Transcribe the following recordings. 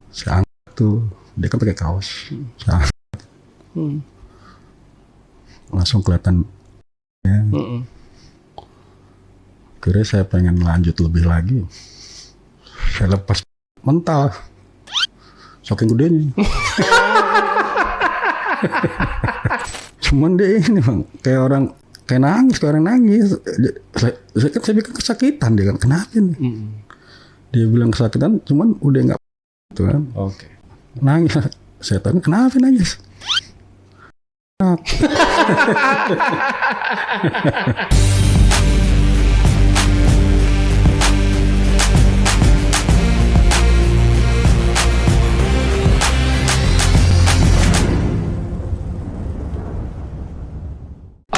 Saya angkat tuh, dia kan pakai kaos. Saya angkat, langsung kelihatan. Kira saya pengen lanjut lebih lagi. Saya lepas mental. Saking gedenya. Cuman dia ini bang, kayak orang nangis. Saya bilang kesakitan, dia kan kenapa nih? Dia bilang kesakitan, cuman udah nggak gitu kan. Oke. Nangis. Saya tanya kenapa nangis?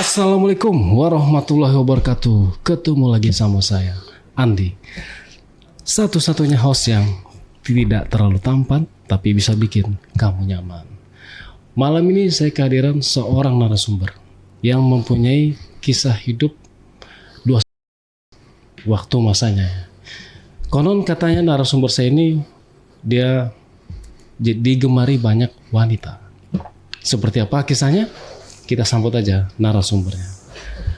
Assalamualaikum warahmatullahi wabarakatuh. Ketemu lagi sama saya, Andi. Satu-satunya host yang tidak terlalu tampan, tapi bisa bikin kamu nyaman. Malam ini saya kehadiran seorang narasumber yang mempunyai kisah hidup dua waktu masanya. Konon katanya narasumber saya ini dia digemari banyak wanita. Seperti apa kisahnya? Kita sambut aja narasumbernya.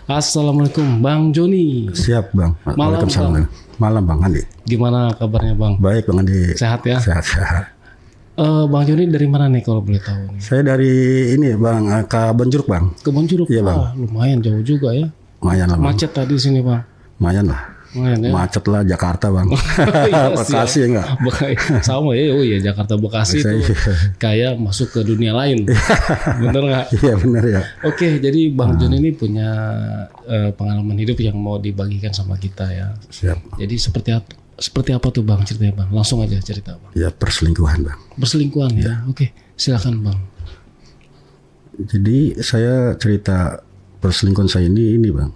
Assalamualaikum Bang Joni. Siap bang. Waalaikumsalam. Malam bang Andi. Gimana kabarnya Bang? Baik bang Andi. Sehat ya? Sehat. Bang Joni dari mana nih kalau boleh tahu nih? Saya dari ini bang, Kebon Jeruk bang. Kebon Jeruk. Iya bang. Lumayan jauh juga ya. Lumayan lah bang. Macet tadi sini Bang. Lumayan lah. Lumayan ya. Macet lah Jakarta bang. Iya, Bekasi enggak? Sama ya. Oh iya, Jakarta Bekasi itu kayak masuk ke dunia lain. Bener nggak? Iya benar ya. Oke, jadi Bang Joni ini punya pengalaman hidup yang mau dibagikan sama kita ya. Siap. Jadi seperti apa tuh Bang ceritanya Bang? Langsung aja cerita Bang. Ya perselingkuhan bang. Perselingkuhan ya. Oke, silakan Bang. Jadi saya cerita perselingkuhan saya ini bang.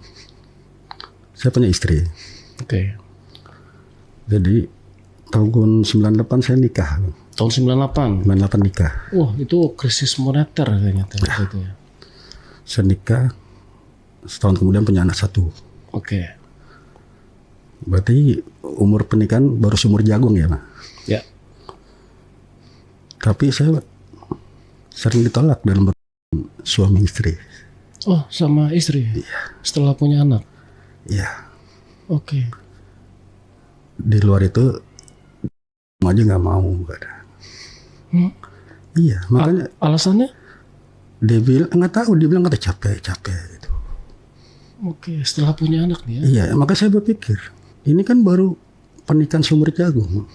Saya punya istri. Oke. Jadi tahun 98 saya nikah. Bang. Tahun 98. 98 nikah. Wah, itu krisis moneter kayaknya waktu itu ya. Saya nikah, setahun kemudian punya anak satu. Oke. Berarti umur pernikahan baru seumur jagung ya bang. Ya. Tapi saya sering ditolak dalam suami istri. Oh, sama istri. Iya. Setelah punya anak. Iya. Oke. Di luar itu aja nggak mau, nggak ada. Iya, makanya Alasannya? dia bilang nggak tahu, dia bilang kata capek gitu. Oke, setelah punya anak nih ya. Iya, makanya saya berpikir ini kan baru pernikahan seumur jagung.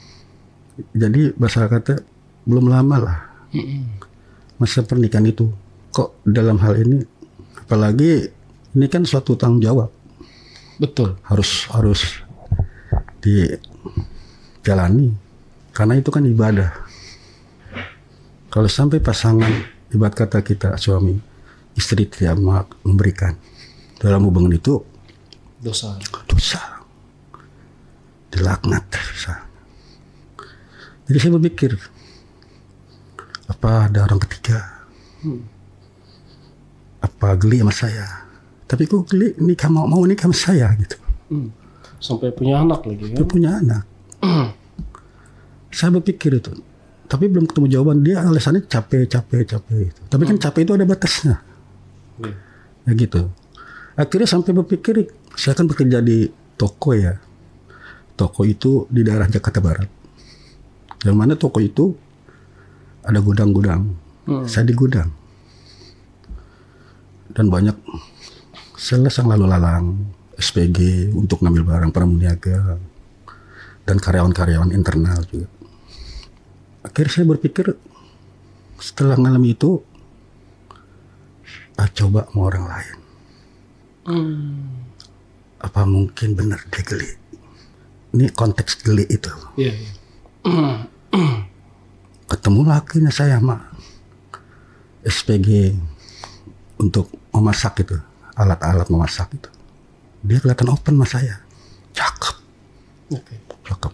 Jadi bahasa kata belum lama lah masa pernikahan itu. Kok dalam hal ini, apalagi ini kan suatu tanggung jawab. Betul. Harus dijalani karena itu kan ibadah. Kalau sampai pasangan ibarat kata kita suami istri tidak memberikan dalam hubungan itu Dosa. dilaknat dosa. Jadi saya berpikir apa ada orang ketiga, apa geli sama saya, tapi kok geli nikah mau nikah sama saya gitu. Sampai punya anak lagi Dia kan? punya anak. Saya berpikir itu, tapi belum ketemu jawaban. Dia alasannya capek itu. Tapi kan capek itu ada batasnya. Ya gitu. Akhirnya sampai berpikir, saya kan bekerja di toko ya. Toko itu di daerah Jakarta Barat. Yang mana toko itu ada gudang-gudang. Saya di gudang. Dan banyak sales yang lalu lalang, SPG untuk ngambil barang pramuniaga dan karyawan-karyawan internal juga. Akhirnya saya berpikir setelah mengalami itu, coba sama orang lain. Apa mungkin benar dia geli? Ini konteks geli itu. Iya. Ketemu lakinya saya sama SPG untuk memasak itu, alat-alat memasak itu. Dia kelihatan open sama saya. Cakep. Oke. Cakep.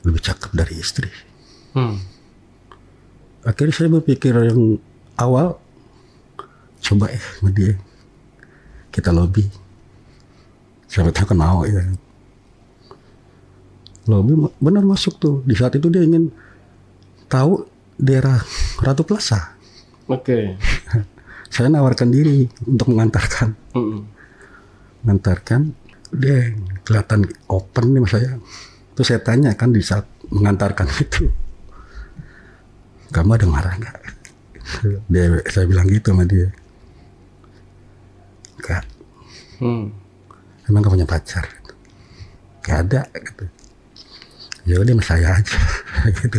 Lebih cakep dari istri. Akhirnya saya berpikir yang awal, coba sama dia kita lobby. Siapa tahu kan mau ya. Lobi benar masuk tuh. Di saat itu dia ingin tahu daerah Ratu Plaza. Oke. Saya nawarkan diri untuk mengantarkan. Mengantarkan, dia kelihatan open nih mas saya. Terus saya tanya kan di saat mengantarkan itu, kamu ada marah nggak? Saya bilang gitu sama dia. Enggak. Emang kamu punya pacar? Gak ada gitu. Ya udah sama saya aja gitu.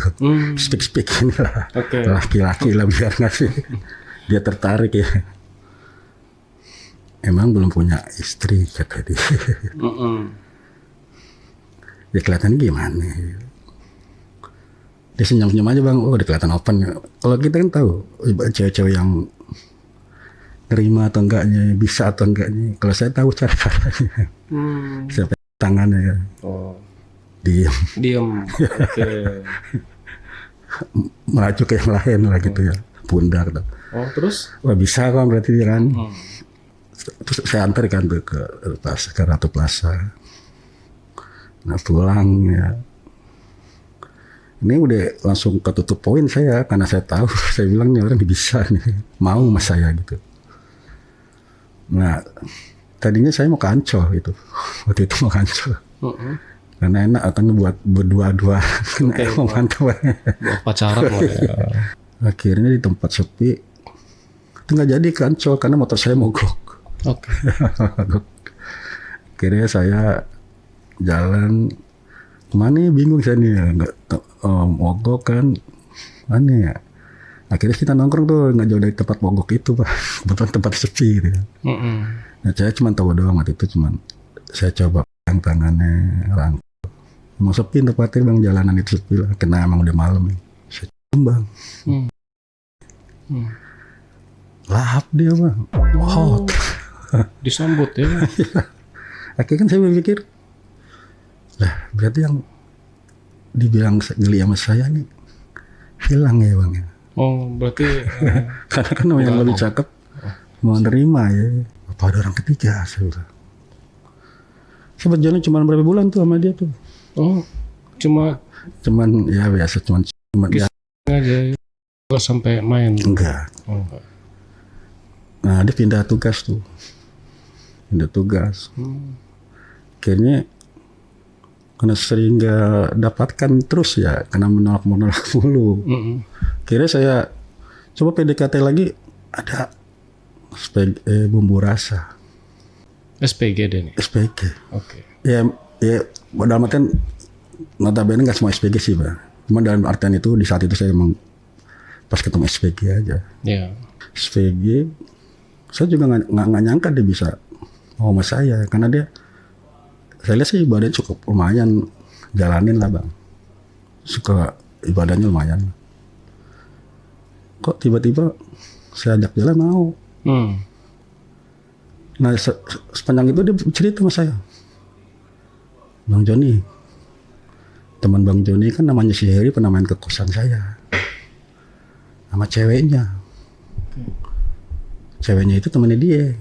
Speak inilah. Laki-laki lah biar ngasih. Dia tertarik ya. Emang belum punya istri kata dia. Ya kelihatan gimana? Dia senyum-senyum aja bang. Oh udah kelihatan open. Kalau kita kan tahu cewek-cewek yang terima atau enggaknya, bisa atau enggaknya. Kalau saya tahu cara-caranya. Saya pegang tangannya ya. Diam. Oke. Maju ke yang lain lah gitu ya. Pundak. Terus? Wah bisa kan berarti dia kan. Terus saya antar kan tuh ke Ratu Plaza. Nah pulang ya. Ini udah langsung ketutup poin saya karena saya tahu. Saya bilang nih orang bisa nih. Mau sama saya gitu. Nah, tadinya saya mau ke Ancol gitu. Waktu itu mau ke Ancol. Karena enak akan buat berdua-dua. Mau mantap. Pacaran lah ya. Akhirnya di tempat sepi. Itu nggak jadi ke Ancol karena motor saya mogok. Oke. Akhirnya saya jalan kemana ya, bingung saya nih. Nggak mogok kan. Mana ya? Akhirnya kita nongkrong tuh nggak jauh dari tempat mogok itu pak, kebetulan tempat sepi gitu. Nah saya cuma tahu doang waktu itu, cuman saya coba pegang tangannya rangkul. Emang sepi tempatnya bang, jalanan itu sepi lah, karena emang udah malam. Saya cium bang, lahap dia bang, hot. Disambut ya. Akhirnya kan saya berpikir, lah berarti yang dibilang geli sama saya nih hilang ya bang ya. Berarti karena kan yang lebih cakep mau nerima ya. Apa ada orang ketiga saya bilang. Saya berjalan cuma berapa bulan tuh sama dia tuh. Cuman ya biasa cuman ya aja. Nggak sampai main. Enggak. Nah dia pindah tugas tuh. Akhirnya karena sering gak dapatkan terus ya, karena menolak mulu. Akhirnya saya coba PDKT lagi, ada bumbu rasa. SPG deh nih. SPG. Oke. Ya dalam artian notabene nggak semua SPG sih bang. Cuma dalam artian itu di saat itu saya emang pas ketemu SPG aja. Iya. SPG, saya juga nggak nyangka dia bisa mau sama saya, karena dia saya lihat sih ibadahnya cukup lumayan, jalanin lah bang. Suka ibadahnya lumayan. Kok tiba-tiba saya ajak jalan mau. Nah sepanjang itu dia cerita sama saya. Bang Joni, teman Bang Joni kan namanya si Heri, pernah main ke kosan saya. Sama ceweknya. Ceweknya itu temannya dia.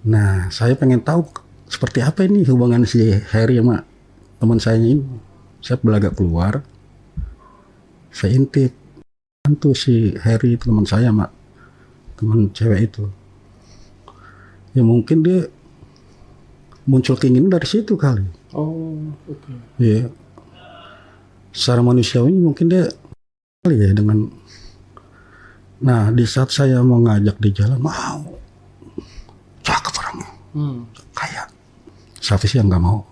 Nah saya pengen tahu seperti apa ini hubungan si Heri sama teman saya ini. Saya belagak keluar, saya intip. Tentu si Heri itu teman saya sama teman cewek itu. Ya mungkin dia muncul keinginan dari situ kali. Oke. Iya. Secara manusiawi mungkin dia kali ya dengan. Nah di saat saya mau ngajak di jalan, mau. Cakep orangnya. Kayak. Saya sih yang nggak mau.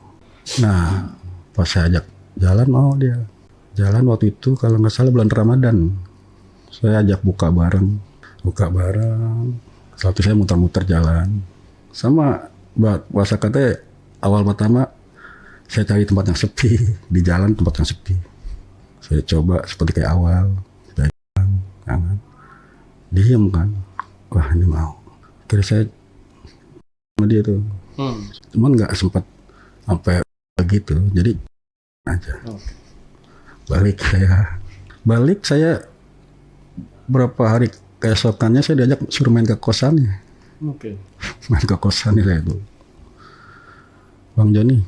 Nah pas saya ajak jalan mau dia. Jalan waktu itu kalau nggak salah bulan Ramadan. Saya ajak buka bareng. Satu saya muter-muter jalan. Sama bahasa kata awal pertama saya cari tempat yang sepi. Di jalan tempat yang sepi. Saya coba seperti kayak awal. Pegang tangan. Diem kan. Wah ini mau. Akhirnya saya sama dia tuh. Cuman nggak sempat sampai begitu. Jadi aja. Balik saya berapa hari keesokannya saya diajak suruh main ke kosannya. Main ke kosannya saya itu. Bang Joni,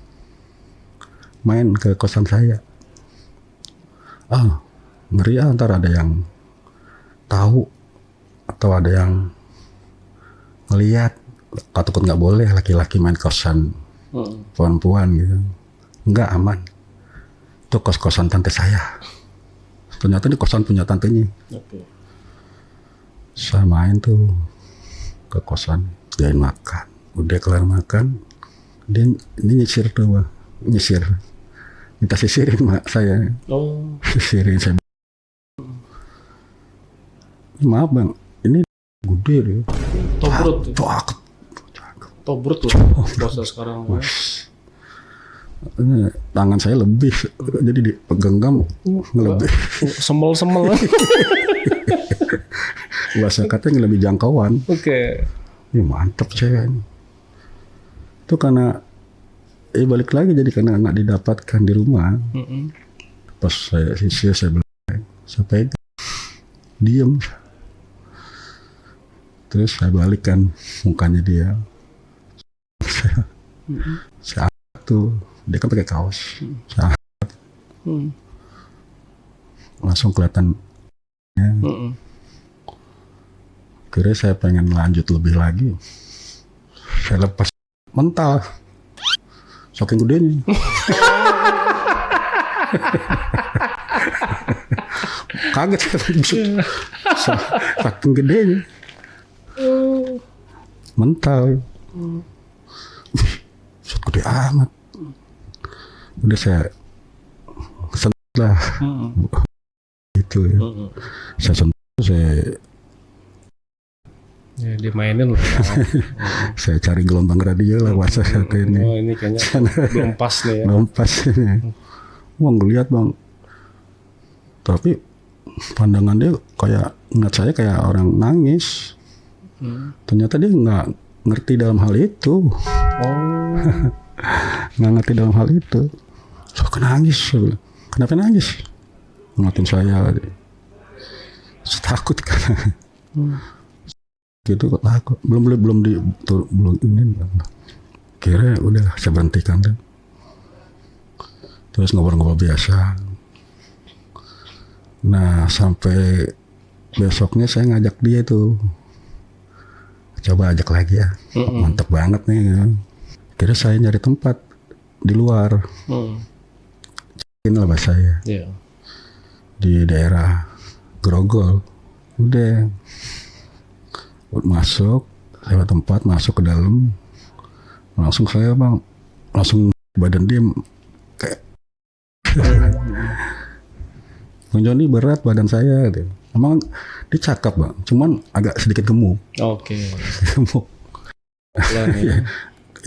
main ke kosan saya. Ngeri ntar ada yang tahu atau ada yang ngelihat. Takut nggak boleh laki-laki main kosan perempuan gitu. Enggak, aman. Itu kos-kosan tante saya. Ternyata di kosan punya tantenya. Oke. Saya main tuh ke kosan, diain makan. Udah kelar makan, dia ini nyisir tuh, Bang. Nyisir. Minta sisirin mak saya. Oh. Sisirin saya. Maaf Bang, ini gede deh. Tobrut. Cakep. Tobrut loh. Puasa sekarang. Ini tangan saya lebih, jadi dipegang ngelebih. Semel-semel. Bahasa katanya lebih jangkauan. Oke. Ini mantap cewek ini. Itu karena balik lagi jadi karena nggak didapatkan di rumah. Pas saya sisir saya bilang, saya pegang, diem. Terus saya balikkan mukanya dia. Saya angkat tuh, dia kan pakai kaos. Saya angkat. Langsung kelihatan. Kira saya pengen lanjut lebih lagi. Saya lepas mental. Saking gedenya. Kaget saya. Saking gedenya. Mental. Set gede amat. Udah saya sentuh lah. Itu ya. Saya sentuh, saya ya, dimainin lah. saya cari gelombang radio lah bahasa satu ini. Oh, ini kayaknya belum pas nih ya. Belum pas ini. Wah, ngeliat Bang. Tapi pandangan dia kayak ngeliat saya kayak orang nangis. Ternyata dia nggak ngerti dalam hal itu. Nggak ngerti dalam hal itu. So, nangis. Kenapa nangis? Ngeliatin saya. So, takut kan. Gitu kok takut. Belum ini. Kira udah saya berhentikan deh. Terus ngobrol-ngobrol biasa. Nah, sampai besoknya saya ngajak dia tuh. Coba ajak lagi ya. Mantep banget nih ya. Kira saya nyari tempat di luar. Lah bahasa saya. Yeah. Di daerah Grogol. Udah masuk, lewat tempat, masuk ke dalam. Langsung saya Bang, langsung badan dia kayak Bang Joni berat badan saya gitu. Emang dia cakep Bang, cuman agak sedikit gemuk. Oke. Gemuk.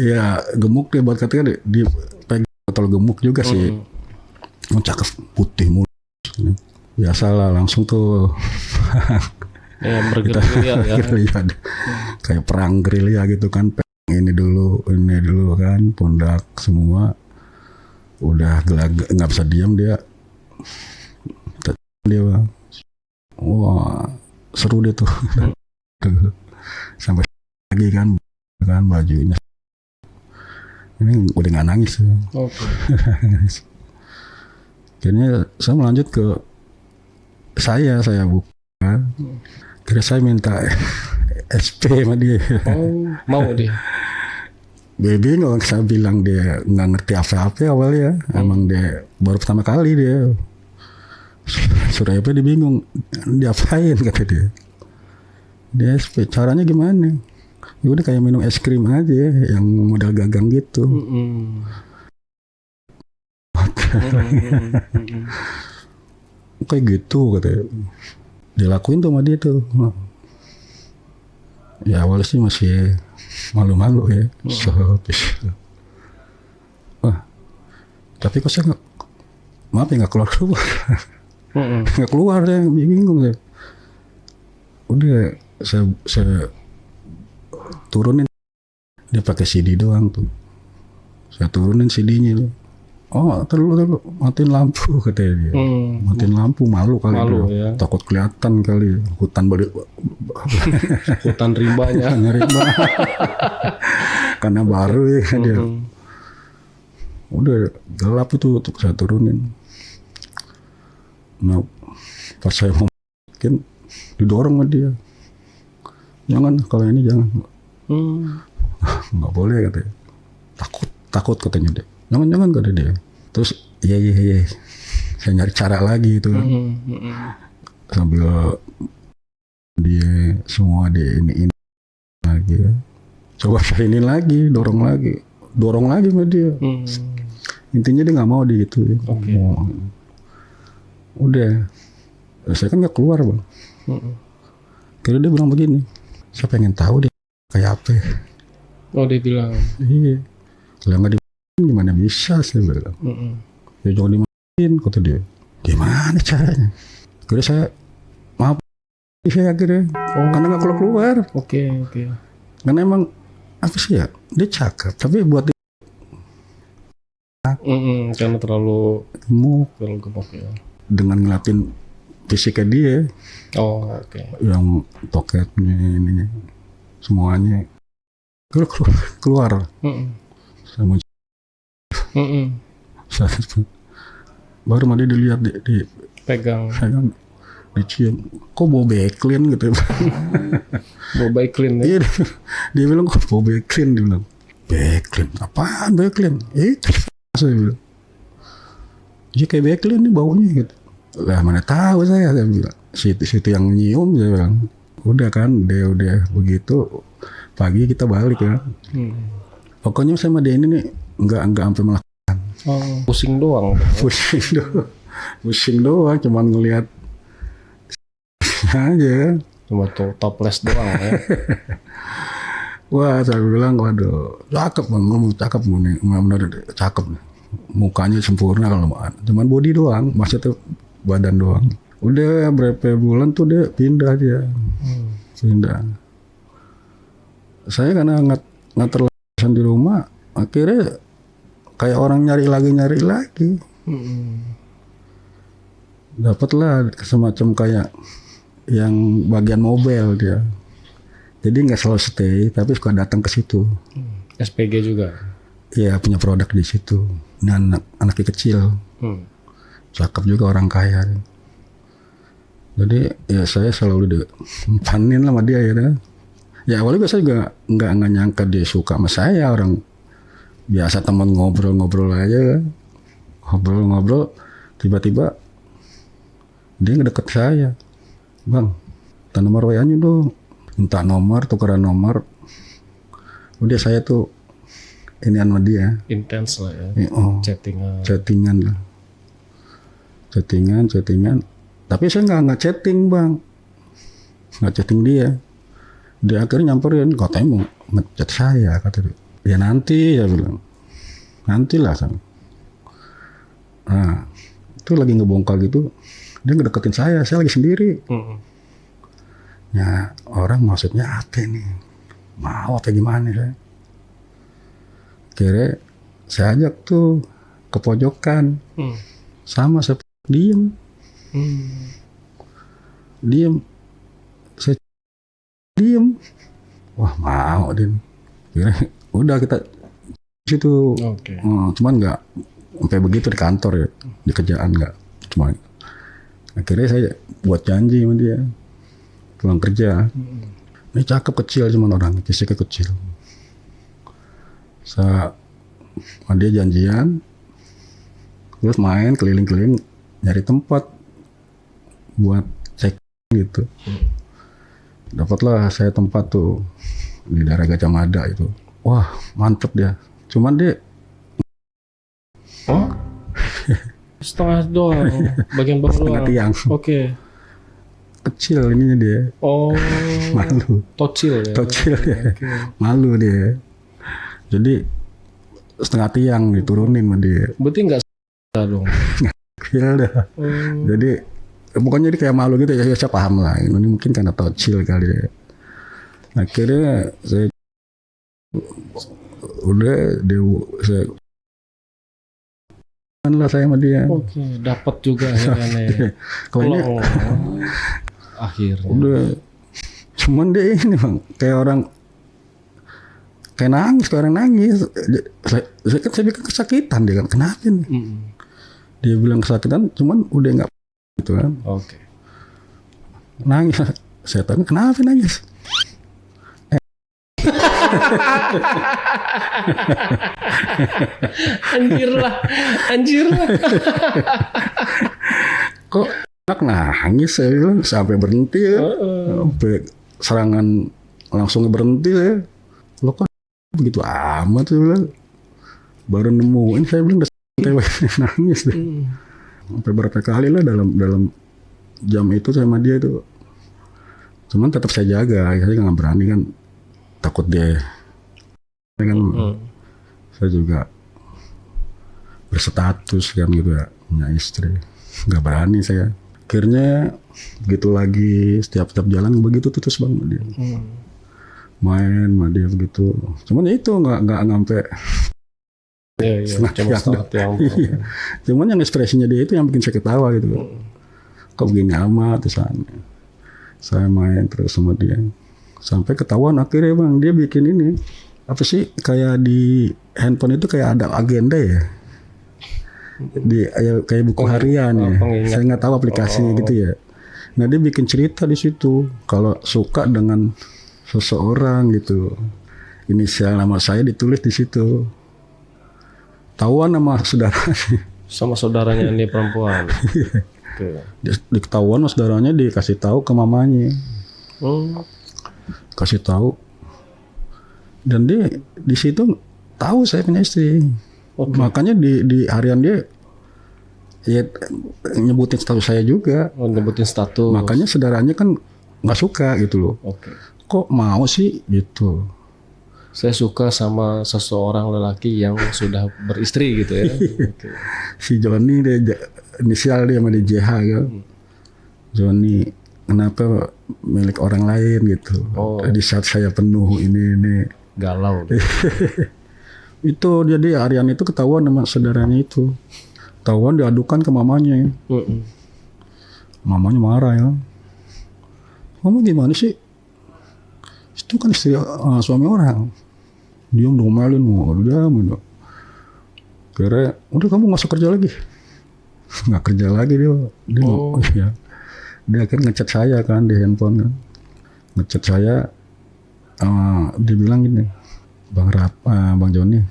Ya gemuk dia buat katanya dia pegang botol gemuk juga sih. Cakep, putih mulus. Biasalah langsung tuh. Ya bergerilya ya. Kayak perang gerilya gitu kan. Ini dulu kan, pundak semua. Udah nggak bisa diam dia. Wah, seru deh tuh. Sampai lagi kan bajunya. Ini udah nggak nangis. Akhirnya saya melanjut ke saya buka. Kira saya minta SP sama dia. Mau dia. Baby nggak, saya bilang dia nggak ngerti apa-apa awalnya. Emang dia baru pertama kali dia. Suruh apa dia bingung. Diapain kata dia. Dia SP caranya gimana? Ya udah kayak minum es krim aja yang model gagang gitu. Kayak gitu katanya. Dilakuin tuh sama dia tuh. Ya awalnya sih masih malu-malu ya. Wah, tapi kok saya nggak keluar. Nggak keluar ya, bingung saya. Udah saya turunin, dia pakai CD doang tuh. Saya turunin CD-nya tuh. Oh, terlalu matiin lampu katanya dia. Matiin lampu, malu kali dia. Ya. Takut kelihatan kali hutan hutan rimbanya. Rimba. Karena baru ya dia. Udah gelap itu untuk saya turunin. Nah pas saya mau mungkin didorong sama dia. Jangan, kalau ini jangan. Nggak boleh katanya. Takut katanya dia. Jangan kata dia. Terus iya. Saya nyari cara lagi itu kan. Sambil dia semua dia ini lagi ya. Coba saya ini lagi, dorong lagi sama dia. Intinya dia nggak mau digituin. Udah, saya kan nggak keluar bang. Kira dia bilang begini, saya pengen tahu dia kayak apa. Oh dia bilang. Iya. Kalau nggak dimatiin gimana bisa saya bilang. Ya jangan dimatiin kata dia. Gimana caranya? Kira saya maaf. Saya akhirnya karena nggak keluar. Oke. Karena emang apa sih ya? Dia cakep, tapi buat dia karena terlalu gemuk ya. dengan ngeliatin fisiknya dia. Oke. Yang toketnya ininya semuanya keluar. Sama baru mah dia dilihat di pegang dicium, kok bau Backlin gitu. Bau Backlin Iya, ya? dia bilang kok bau Backlin, dia bilang Backlin, apaan Backlin? Itu saya bilang, iya kayak Backlin nih baunya gitu. Lah mana tahu saya bilang, situ yang nyium, saya bilang. Udah kan, udah begitu pagi kita balik kan. Pokoknya sama dia ini nih nggak sampai melakukan. Pusing doang. Pusing doang, cuman ngelihat aja. Cuma tuh toples doang ya. Wah, saya bilang waduh, cakep bang, ngomong cakep nih, benar cakep nih. Mukanya sempurna kalau cuman body doang, maksudnya badan doang. Udah berapa bulan tuh dia pindah dia. Pindah. Saya karena nggak terlalu di rumah, akhirnya kayak orang nyari lagi. Dapatlah semacam kayak yang bagian mobil dia. Jadi nggak selalu stay, tapi suka datang ke situ. SPG juga. Iya, punya produk di situ. Ini anaknya kecil. Cakep juga, orang kaya. Jadi ya saya selalu dipanin sama dia ya. Ya awalnya biasa juga nggak nyangka dia suka sama saya, orang biasa teman ngobrol aja. Ngobrol, tiba-tiba dia ngedeket saya. Bang, minta nomor WA-nya dong. Minta nomor, tukeran nomor. Udah saya tuh ini sama dia. Intens lah ya. Chattingan lah. Chattingan. Tapi saya nggak chatting bang. Nggak chatting dia. Dia akhirnya nyamperin. Katanya mau ngechat saya. Kata dia. Ya nanti ya bilang. Nantilah. Nah, itu lagi ngebongkar gitu. Dia ngedeketin saya lagi sendiri. Ya orang maksudnya apa nih? Mau apa gimana saya? Kira saya ajak tuh ke pojokan. Sama saya diem. Saya diem. Wah mau din. Kira udah kita situ. Cuman nggak sampai begitu di kantor ya, di kerjaan nggak. Cuma akhirnya saya buat janji sama dia pulang kerja. Ini cakep kecil cuman orang fisiknya kecil. Sama dia janjian, terus main keliling-keliling nyari tempat buat cek gitu. Dapatlah saya tempat tuh di daerah Gajah Mada itu. Wah mantep dia. Cuman dia setengah doang, bagian bawah doang. Tiang. Oke. Kecil ininya dia. Malu. Tocil ya. Ya. Malu dia. Jadi setengah tiang diturunin sama dia. Berarti nggak dong. Iya dah. Jadi pokoknya dia kayak malu gitu ya. Saya paham lah. Ini mungkin karena tocil kali ya. Akhirnya saya saya lah saya sama dia. Oke, dapat juga akhirnya. Kalau ini akhirnya. Udah. Cuman dia ini bang, kayak orang kayak nangis, kayak orang nangis. Saya bilang kesakitan, dia kan kenapa nih? Dia bilang kesakitan, cuman udah nggak gitu kan. Oke. Nangis, saya tanya kenapa nangis? Anjir lah. Kok anak nangis, saya bilang sampai berhenti ya, sampai serangan langsung berhenti saya. Lo kok begitu amat, saya bilang. Baru nemuin, saya bilang udah nangis deh. Sampai berapa kali lah dalam jam itu sama dia itu. Cuman tetap saya jaga, saya nggak berani kan, takut dia kan. Saya juga berstatus kan gitu ya, punya istri, nggak berani saya. Akhirnya begitu lagi setiap jalan begitu terus bang dia. Main sama dia begitu. Cuman ya itu nggak sampai. Iya, cuma setengah yang. Cuman yang ekspresinya dia itu yang bikin saya ketawa gitu. Kok begini amat terus saya main terus sama dia. Sampai ketahuan akhirnya bang, dia bikin ini. Apa sih, kayak di handphone itu kayak ada agenda ya. Kayak buku harian ya. Saya nggak tahu aplikasinya gitu ya. Nah dia bikin cerita di situ. Kalau suka dengan seseorang gitu. Inisial nama saya ditulis di situ. Tahuan sama saudaranya. Sama saudaranya ini perempuan. Okay. Diketahuan sama saudaranya, dikasih tahu ke mamanya. Kasih tahu. Dan dia di situ tahu saya punya istri. Makanya di harian dia ya nyebutin status saya juga. Nyebutin status. Makanya saudaranya kan nggak suka gitu loh. Kok mau sih gitu. Saya suka sama seseorang lelaki yang sudah beristri gitu ya. Si Joni dia inisial dia sama dia JH kan. Joni kenapa milik orang lain gitu. Di saat saya penuh ini galau. Itu jadi harian itu ketahuan sama saudaranya itu. Ketahuan diadukan ke mamanya. Mamanya marah ya. Kamu gimana sih? Itu kan istri suami orang. Dia ngomelin, diam. Kira udah kamu nggak usah kerja lagi. Nggak kerja lagi dia. Ya. Dia akhirnya ngechat saya kan di handphone kan. Ngechat saya, dia bilang gini, Bang Joni,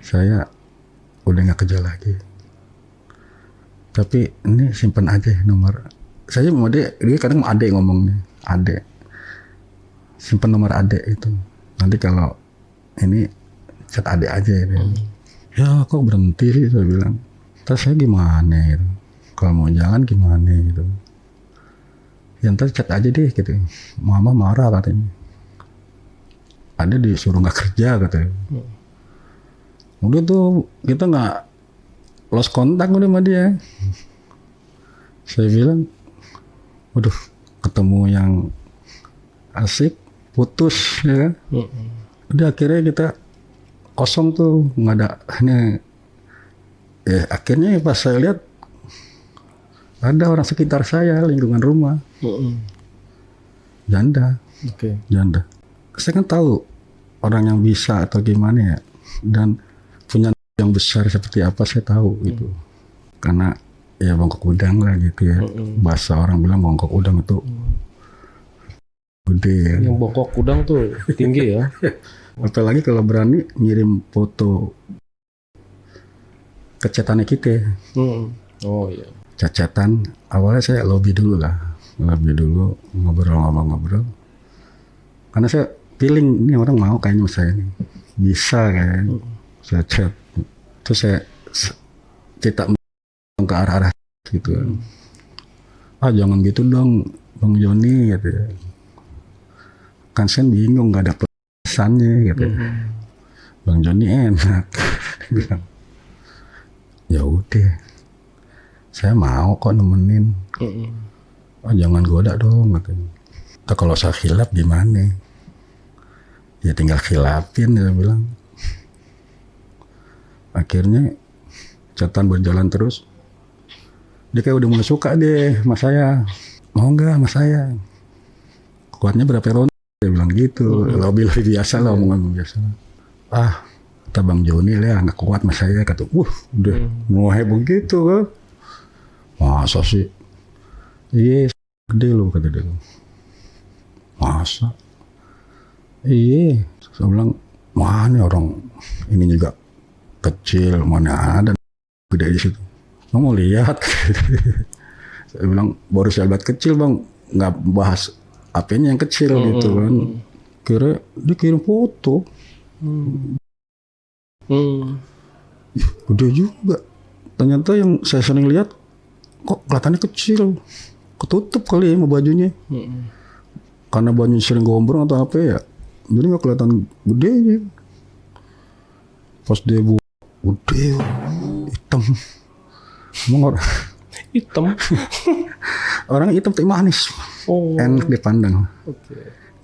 saya udah nggak kerja lagi. Tapi ini simpan aja nomor. Saya mau dia kadang adek ngomongnya, adek. Simpan nomor adek itu. Nanti kalau ini chat adek aja ya. Ya kok berhenti sih, saya bilang. Terus saya gimana gitu. Kalau mau jalan gimana gitu. Ya ntar chat aja deh gitu. Mama marah katanya. Ada disuruh nggak kerja katanya. Udah tuh kita nggak lost kontak udah sama dia. Saya bilang, waduh ketemu yang asik putus ya kan. Udah akhirnya kita kosong tuh, nggak ada ini. Ya akhirnya pas saya lihat ada orang sekitar saya, lingkungan rumah, janda. Janda. Saya kan tahu orang yang bisa atau gimana ya, dan punya yang besar seperti apa saya tahu gitu. Karena ya bongkok udang lah gitu ya. Bahasa orang bilang bongkok udang itu gede ya. Yang bongkok udang tuh tinggi ya. Apalagi kalau berani ngirim foto ke chatannya kita. Oh iya. Cacatan awalnya saya lobby dulu, ngobrol. Karena saya feeling ini orang mau kayaknya sama saya nih. Bisa kan. Saya chat. Terus saya cerita ke arah-arah gitu. Jangan gitu dong Bang Joni gitu ya. Kan saya bingung gak ada pesannya gitu. Bang Joni enak. Bilang, ya udah, saya mau kok nemenin. Jangan goda dong katanya. Kalau saya khilaf gimana? Ya tinggal khilafin, dia bilang. Akhirnya catatan berjalan terus. Dia kayak udah mulai suka deh sama saya. Mau nggak sama saya? Kuatnya berapa ronde? dia bilang gitu. Lebih biasa lah omongan biasa. Kata Bang Joni lah nggak kuat mas saya, kata udah mulai begitu kan. Masa sih? Iya gede loh kata dia. Masa? Iya. Saya bilang mana orang ini juga kecil, mana ada gede di situ. Mau lihat? Saya bilang baru saya lihat kecil bang, nggak bahas HP-nya yang kecil gitu kan. Kira dia kirim foto. Gede juga. Ternyata yang saya sering lihat kok kelihatannya kecil, ketutup kali ya sama bajunya. Karena bajunya sering gombrong atau apa ya, jadi nggak kelihatan gedenya. Pas dia gede, hitam. Emang Hitam. orang hitam tapi manis. Enak dipandang.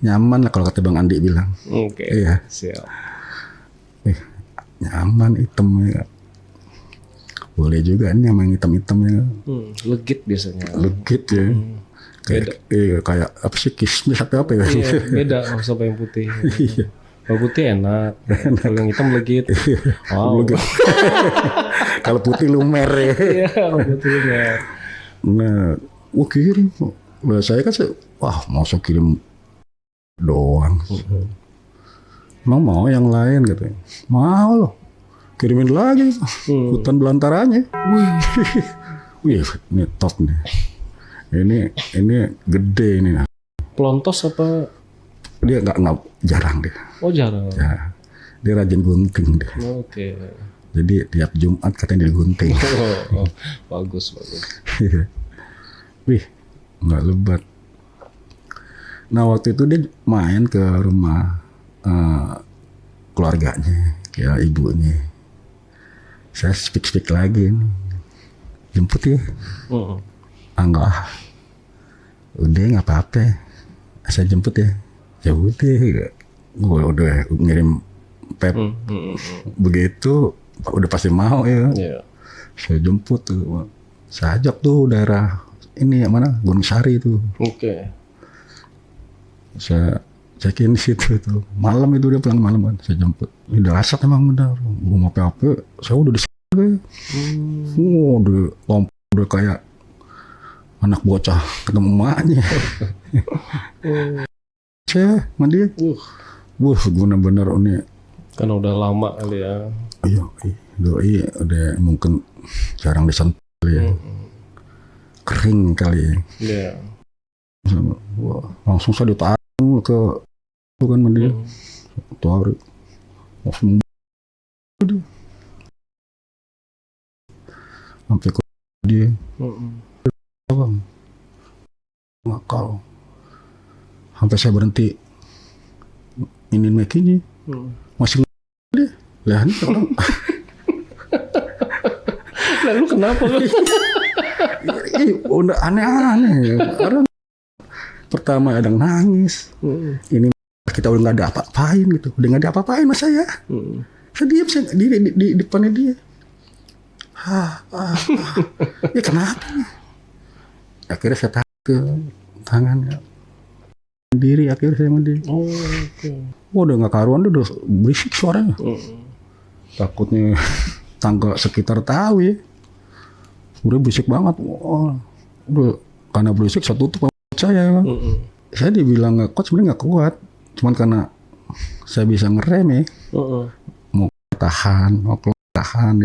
Nyaman lah kalau kata Bang Andi bilang. Iya. Siap. Nyaman hitam ya. Boleh juga ini emang hitam-hitamnya. Legit biasanya. Legit ya. Kayak apa sih, kismis atau apa ya? Iya, beda sama yang putih. Kalau putih enak. Kalau yang hitam legit. Wow. Kalau putih lumer ya. Iya, kalau putih lumer. Nah, kirim. Nah, saya kan masa kirim doang. Mau yang lain gitu. Mau loh. Kirimin lagi. Hutan belantaranya. Wih, ini top nih. Ini gede ini. Pelontos apa? Dia nggak jarang dia. Oh jarang. Ya, dia rajin gunting deh. Oke. Jadi tiap Jumat katanya dia gunting. Bagus. Wih, nggak lebat. Nah waktu itu dia main ke rumah keluarganya, ya ibunya. Saya speak lagi, jemput ya. Enggak, udah nggak apa-apa. Saya jemput ya. Ya udah, gue udah ngirim pep. Begitu udah pasti mau ya. Saya jemput tuh, saya ajak tuh daerah ini yang mana, Gunung Sari itu. Saya check-in di situ tuh. Malam itu dia pulang malam kan, saya jemput. Ini udah asap emang benar. Belum apa-apa, saya udah di sana. Udah kayak anak bocah ketemu emaknya. Saya sama dia. Benar-benar ini. Karena udah lama kali ya. Doi udah mungkin jarang disentuh ya. Kering kali ya. Langsung saya ditarik ke bukan mandi. Tarik. Langsung sampai ke dia. Bang. Ngakal. Sampai saya berhenti ini makinya. Masih deh. Lah ini orang. Lalu kenapa? Udah aneh-aneh. Orang pertama ada nangis. Ini kita udah nggak ada apa-apain gitu. Udah nggak ada apa-apain mas saya. Saya diam di depannya dia. Ya kenapa? Akhirnya saya tarik ke tangannya. Diri akhirnya saya sama dia. Udah nggak karuan, udah berisik suaranya. Takutnya tangga sekitar tahu ya. Udah berisik banget. Udah karena berisik saya tutup saya. Saya dibilang nggak kuat, sebenarnya nggak kuat. Cuman karena saya bisa ngerem ya. Mau tahan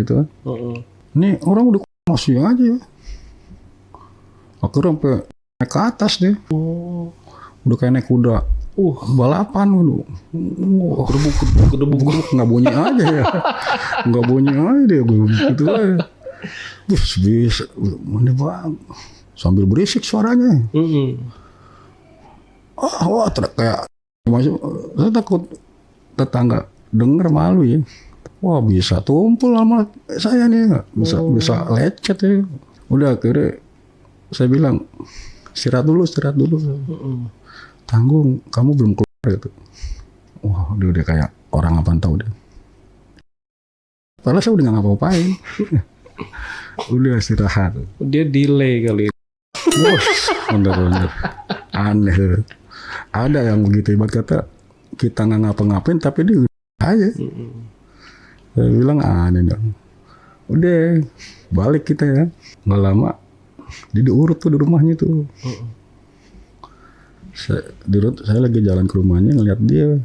gitu. Ini orang udah masih aja ya. Akhirnya sampai naik ke atas deh. Udah kayak naik kuda. Balapan udah. Gedebuk nggak bunyi aja ya. Nggak bunyi aja deh gitu aja. Bisa mana bang? Sambil berisik suaranya. Kayak masuk. Saya takut tetangga denger, malu ya. Wah bisa tumpul sama saya nih, bisa lecet ya. Udah akhirnya saya bilang istirahat dulu. Tanggung, kamu belum keluar gitu. Wah dia udah kayak orang apaan tahu deh. Padahal saya udah nggak ngapa-ngapain. Udah istirahat. Dia delay kali. Bener-bener aneh. Ada yang begitu, ibarat kata kita nggak ngapa-ngapain tapi dia aja. Saya bilang aneh dong. Udah balik kita ya, nggak lama dia diurut tuh di rumahnya tuh. Saya lagi jalan ke rumahnya ngeliat dia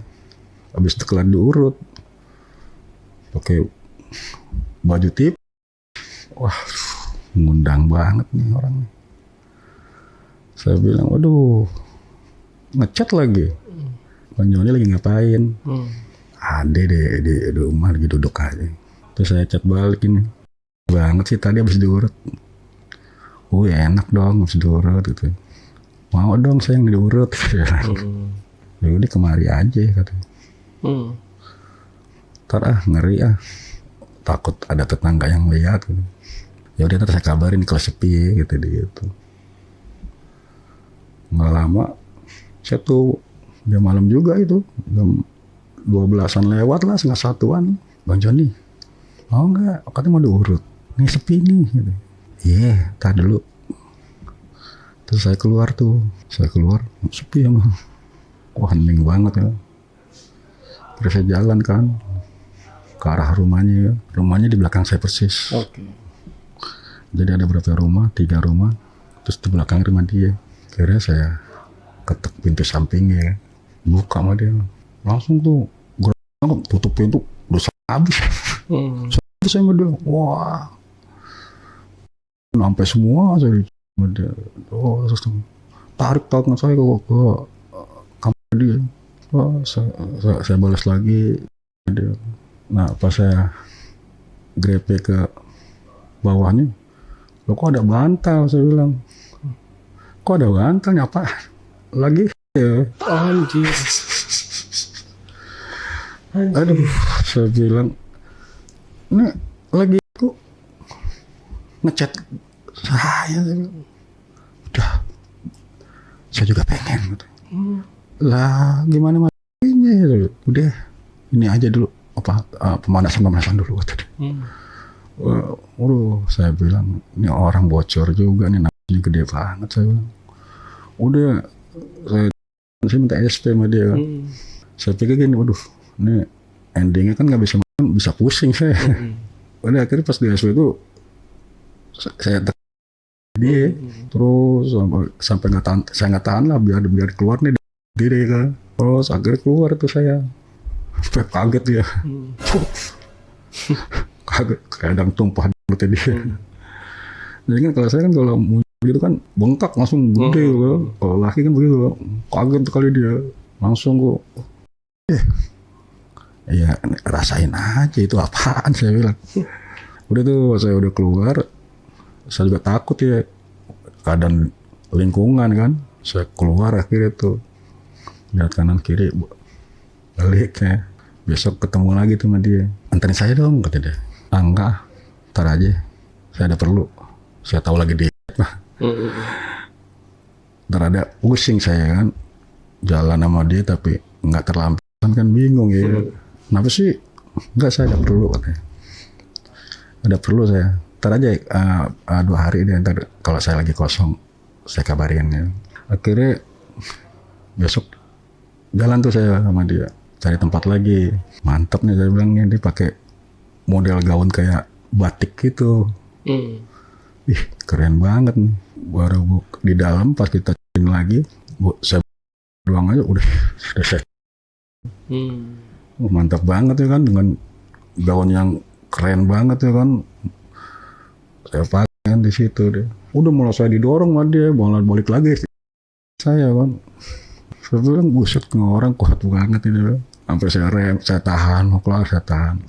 habis kelar diurut pakai baju tip. Wah, ngundang banget nih orangnya. Saya bilang, waduh, ngechat lagi. Bang Joni lagi ngapain? Ada di rumah lagi duduk aja. Terus saya chat balik ini. Banget sih tadi habis diurut. Enak dong habis diurut gitu. Mau dong saya yang diurut. Ya udah kemari aja katanya. Ntar ngeri takut ada tetangga yang lihat gitu. Ya udah ntar saya kabarin kalau sepi gitu gitu. Nggak lama saya tuh jam malam juga itu jam 12-an lewat lah, setengah satuan. Bang Joni mau nggak? Katanya mau diurut. Nih sepi nih gitu. Iya, tar dulu. Terus saya keluar, sepi ya mah. Wah, hening banget ya. Terus saya jalan kan ke arah rumahnya. Rumahnya di belakang saya persis. Jadi ada berapa rumah? 3 rumah. Terus di belakang rumah dia. Akhirnya saya ketuk pintu sampingnya. Buka sama dia. Langsung tuh tutup pintu. Udah habis. Terus saya sama dia. Wah. Sampai semua saya dia. Terus tarik tangan saya ke kamar dia. Saya balas lagi dia. Nah pas saya grepe ke bawahnya, lo kok ada bantal? Saya bilang, kok ada bantal? Nyapa lagi ya? Anjir. Aduh, saya bilang, ini lagi kok ngechat saya. Udah, saya juga pengen gitu. Lah gimana matinya? Udah ini aja dulu pemanasan dulu tadi. Saya bilang ini orang bocor juga nih, namanya gede banget. Saya bilang udah saya minta SP sama dia kan. Saya pikir gini, waduh ini endingnya kan nggak bisa pusing saya. Udah akhirnya pas di SP itu saya dia terus sampai saya nggak tahan lah biar keluar nih diri kan. Terus akhirnya keluar tuh saya kaget dia. Kaget kadang tumpah dulu dia. Jadi kan kalau saya kan kalau begitu kan bengkak langsung gede gitu. Kalau laki kan begitu kaget kali dia langsung kok. Ya rasain aja itu apaan saya bilang. Udah tuh saya udah keluar. Saya juga takut ya keadaan lingkungan kan. Saya keluar akhirnya tuh lihat kanan kiri balik ya. Besok ketemu lagi tuh sama dia. Anterin saya dong kata dia. Enggak, ntar aja. Saya ada perlu. Saya tahu lagi dia. Ntar ada pusing saya kan. Jalan sama dia tapi nggak terlampiaskan kan bingung ya. Kenapa sih? Enggak, saya ada perlu katanya. Ada perlu saya. Ntar aja 2 hari dia, ntar kalau saya lagi kosong saya kabarin ya. Akhirnya besok jalan tuh saya sama dia cari tempat lagi. Mantap nih saya bilang, dia pakai model gaun kayak batik gitu. Ih keren banget nih. Baru di dalam pas kita cek lagi, saya doang aja udah set. Mantap banget ya kan dengan gaun yang keren banget ya kan. Saya pakai kan di situ deh. Udah mulai saya didorong sama dia, balik lagi saya kan. Saya bilang buset orang kuat banget ini. Sampai saya rem, saya tahan, mau keluar saya tahan.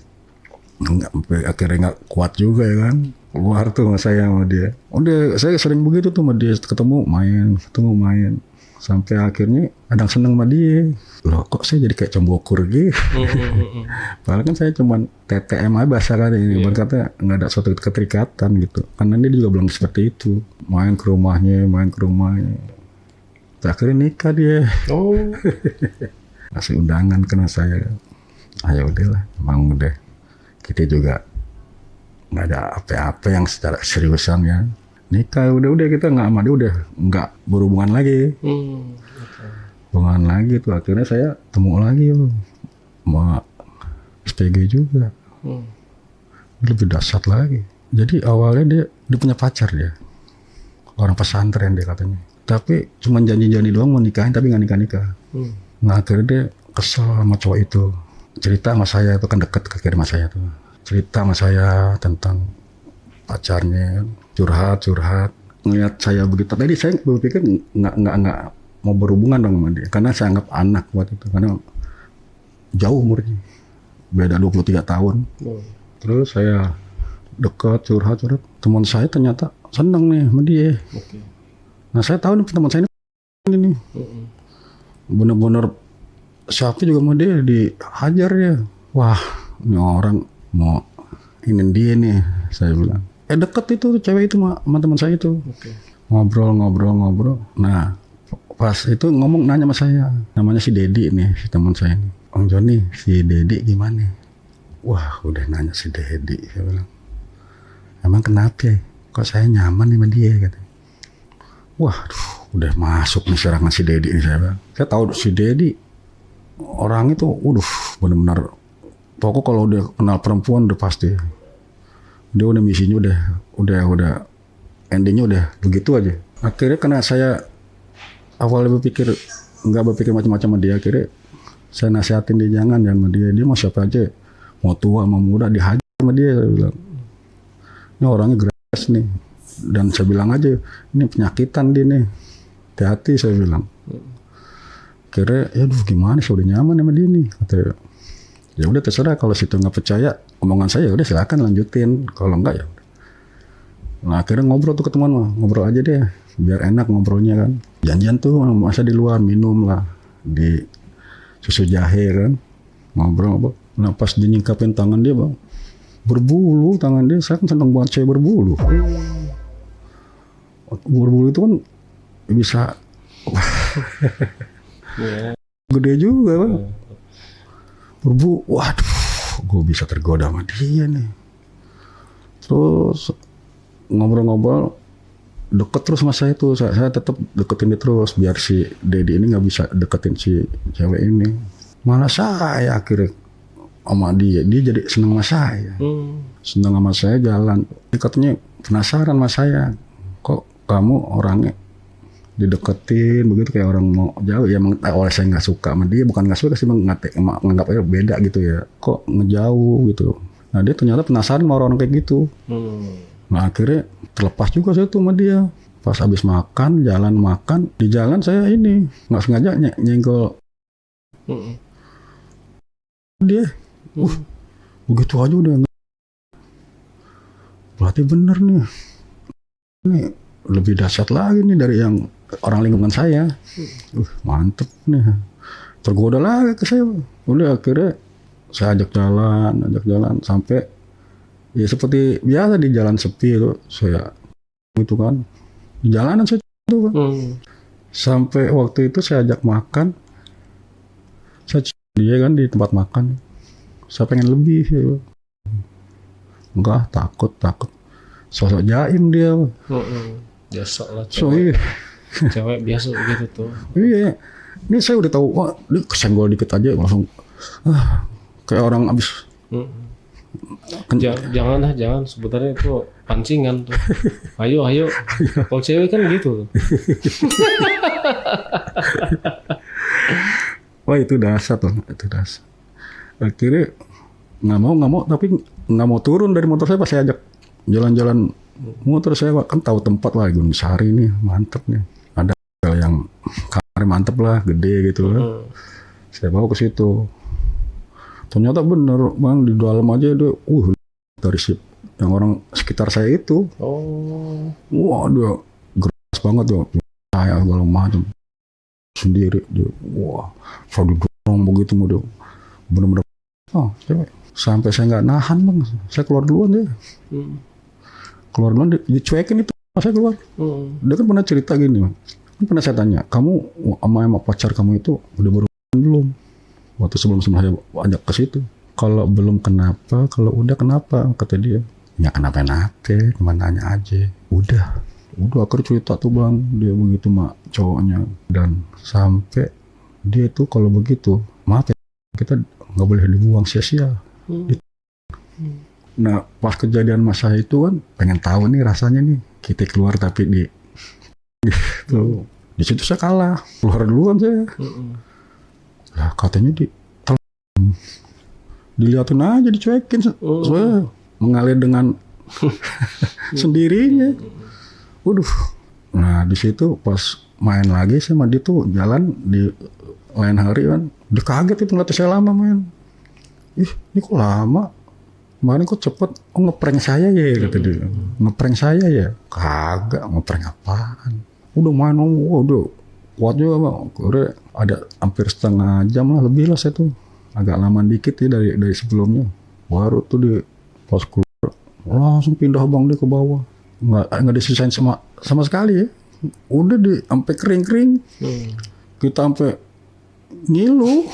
Sampai akhirnya nggak kuat juga ya kan. Keluar tuh sama saya sama dia. Udah saya sering begitu tuh sama dia, ketemu main. Sampai akhirnya kadang seneng sama dia. Loh kok saya jadi kayak cembokur gitu. Padahal kan saya cuman TTM aja bahasa kan ini. Berkata nggak ada suatu keterikatan gitu. Karena dia juga belum seperti itu. Main ke rumahnya. Akhirnya nikah dia. Kasih undangan kena saya. Ayo udahlah, emang udah. Kita juga nggak ada apa-apa yang secara seriusan ya. Nikah udah kita nggak sama dia, udah nggak berhubungan lagi. hubungan lagi tuh. Akhirnya saya temu lagi sama SPG juga. Lebih dahsyat lagi. Jadi awalnya dia punya pacar dia. Orang pesantren dia katanya. Tapi cuma janji-janji doang mau nikahin tapi nggak nikah-nikah. Nah akhirnya dia kesel sama cowok itu. Cerita sama saya itu kan deket ke sama saya tuh. Cerita sama saya tentang pacarnya, curhat. Ngeliat saya begitu. Tadi saya berpikir nggak mau berhubungan dong sama dia. Karena saya anggap anak buat itu. Karena jauh umurnya. Beda 23 tahun. Terus saya dekat curhat. Teman saya ternyata seneng nih sama dia. Nah saya tahu nih teman saya ini bener-bener siapa juga sama dia dihajar ya. Wah ini orang mau ini dia nih, saya bilang. Deket itu cewek itu sama teman saya itu. Ngobrol. Nah pas itu nanya sama saya, namanya si Dedi nih, si teman saya ini. Om Joni, si Dedi gimana? Wah udah nanya si Dedi, saya bilang. Emang kenapa ya? Kok saya nyaman sama dia kata. Wah udah masuk nih serangan si Dedi nih, saya bilang. Saya tahu si Dedi orang itu, benar-benar. Pokok kalau udah kenal perempuan udah pasti. Dia udah misinya udah endingnya udah begitu aja. Akhirnya karena saya awalnya nggak berpikir macam-macam sama dia, akhirnya saya nasihatin dia jangan sama dia. Dia mau siapa aja, mau tua mau muda dihajar sama dia. Saya bilang ini orangnya geras nih, dan saya bilang aja ini penyakitan dia nih, hati-hati saya bilang. Akhirnya gimana saya udah nyaman sama dia nih, katanya. Ya udah terserah, kalau situ nggak percaya omongan saya udah silakan lanjutin, kalau enggak ya udah. Nah akhirnya ngobrol tuh ketemuan ngobrol aja deh biar enak ngobrolnya kan. Janjian tuh masa di luar minum lah di susu jahe kan, ngobrol. Nah pas dinyingkapin tangan dia bang, berbulu tangan dia. Saya kan seneng banget cewek berbulu. Berbulu itu kan bisa gede juga bang. Berbulu, waduh, gue bisa tergoda sama dia nih. Terus ngobrol-ngobrol, deket terus sama saya tuh. Saya tetap deketin dia terus biar si Dedi ini nggak bisa deketin si cewek ini. Malah saya akhirnya sama dia jadi seneng sama saya. Seneng sama saya jalan. Dia katanya penasaran sama saya. Kok kamu orangnya dideketin begitu kayak orang mau jauh ya. Oleh saya nggak suka sama dia, bukan nggak suka sih, menganggapnya beda gitu ya, kok ngejauh gitu. Nah dia ternyata penasaran sama orang kayak gitu. Nah akhirnya terlepas juga saya tuh sama dia. Pas habis makan di jalan saya ini nggak sengaja nyenggol dia. Begitu aja udah. Berarti bener nih, ini lebih dahsyat lagi nih dari yang orang lingkungan saya. Mantep nih. Tergoda lagi ke saya. Udah akhirnya saya ajak jalan sampai ya seperti biasa di jalan sepi itu saya itu kan. Di jalanan saya itu kan. Sampai waktu itu saya ajak makan. Saya dia kan di tempat makan. Saya pengen lebih ya. Enggak, takut. Sosok jaim dia. Biasa lah cewek. Cewek biasa begitu tuh. Iya. Ini saya udah tahu, wah, dia kesenggol dikit aja langsung kayak orang abis. Jangan sebenarnya itu pancingan tuh. Ayo. Kalau cewek kan gitu. Wah itu dasar tuh, Akhirnya nggak mau, tapi nggak mau turun dari motor saya pas saya ajak jalan-jalan motor saya kan tahu tempat lah Gunung Sari nih, mantep nih. Ada yang kamar mantep lah, gede gitu lah. Saya bawa ke situ. Ternyata bener bang, di dalam aja dia, dari si yang orang sekitar saya itu. Wah dia geras banget dia, saya segala macam sendiri dia. Wah, selalu dorong begitu mau dia, bener-bener. Cewek. Sampai saya nggak nahan bang, saya keluar duluan deh. Keluar duluan, dicuekin itu saya keluar. Dia kan pernah cerita gini, kan pernah saya tanya, kamu sama pacar kamu itu udah berhubungan belum? Waktu sebelum saya ajak ke situ. Kalau belum kenapa, kalau udah kenapa? Kata dia, ya kenapa-napa, cuma nanya aja. Udah akhirnya cerita tuh bang, dia begitu mak cowoknya. Dan sampai dia itu kalau begitu, maaf ya, kita nggak boleh dibuang sia-sia. Nah pas kejadian masa itu kan pengen tahu nih rasanya nih kita keluar tapi gitu. Di situ saya kalah, keluar duluan saya. Lah katanya dilihatin aja, dicuekin. Saya mengalir dengan sendirinya. Waduh. Nah di situ pas main lagi sama dia tuh jalan di lain hari kan, dia kaget itu ngeliat saya lama main. Ih ini kok lama, kemarin kok cepet. Oh ngeprank saya ya, kata dia. Ngeprank saya ya? Kagak, ngeprank apaan. Udah main, udah kuat juga bang. Udah ada hampir setengah jam lah, lebih lah saya tuh. Agak lama dikit ya dari sebelumnya. Baru tuh di pas keluar langsung pindah bang dia ke bawah. Nggak disisain sama sekali ya. Udah sampai kering-kering. Kita sampai ngilu.